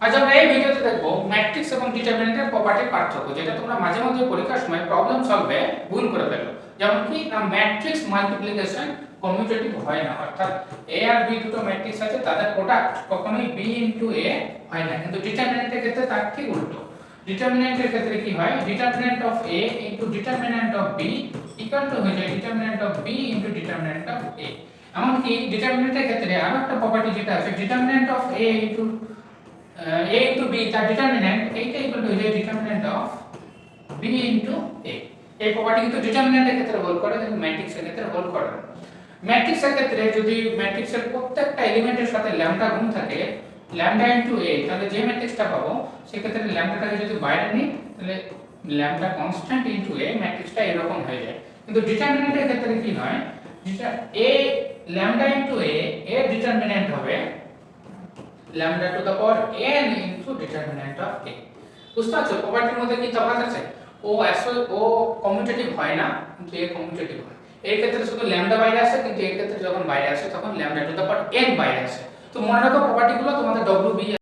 আজ আমরা এই ভিডিওতে দেখব ম্যাট্রিক্স এবং ডিটারমিনেন্টের প্রপার্টির পার্থক্য, যেটা তোমরা মাঝে মধ্যে পরীক্ষার সময় প্রবলেম সলভে ভুল করে ফেলো। যেমন কি না, ম্যাট্রিক্স মাল্টিপ্লিকেশন কমিউটেটিভ হয় না, অর্থাৎ a আর b দুটো ম্যাট্রিক্স আছে, তাদের প্রোডাক্ট কখনোই b a হয় না। কিন্তু ডিটারমিনেন্টের ক্ষেত্রে তার ঠিক উল্টো। ডিটারমিনেন্টের ক্ষেত্রে কি হয়, determinant of a determinant of b equal to হয়ে যায় determinant of b determinant of a। এমনকি ডিটারমিনেন্টের ক্ষেত্রে আরো একটা প্রপার্টি যেটা আছে, determinant of a into b তার ডিটারমিন্যান্ট এইটা ইকুয়াল টু হয়ে determinant of b into a। এই প্রপার্টি কিন্তু ডিটারমিন্যান্টের ক্ষেত্রে হোল্ড করে, কিন্তু ম্যাট্রিক্সের ক্ষেত্রে হোল্ড করে না। ম্যাট্রিক্সের ক্ষেত্রে যদি ম্যাট্রিক্সের প্রত্যেকটা এলিমেন্টের সাথে ল্যাম্বডা গুণ থাকে, ল্যাম্বডা ইনটু a, তাহলে যে ম্যাট্রিক্সটা পাবো সেই ক্ষেত্রে ল্যাম্বডাটাকে যদি বাইরে নিই, তাহলে ল্যাম্বডা কনস্ট্যান্ট ইনটু a, ম্যাট্রিক্সটা এরকম হয়ে যায়। কিন্তু ডিটারমিন্যান্টের ক্ষেত্রে কি হয়, যেটা a ল্যাম্বডা ইনটু a এর ডিটারমিন্যান্ট হবে lambda to the power n into determinant of a। বুঝতে পারছো প্রপার্টির মধ্যে কি তফাৎ আছে? ও কমিউটেটিভ হয় না, কিন্তু এ কমিউটেটিভ হয়। এর ক্ষেত্রে শুধু ল্যাম্বডা বাইরে আসে, কিন্তু এর ক্ষেত্রে যখন বাইরে আসে তখন lambda to the power n বাইরে আসে। তো মনে রাখো প্রপার্টিগুলো তোমাদের WB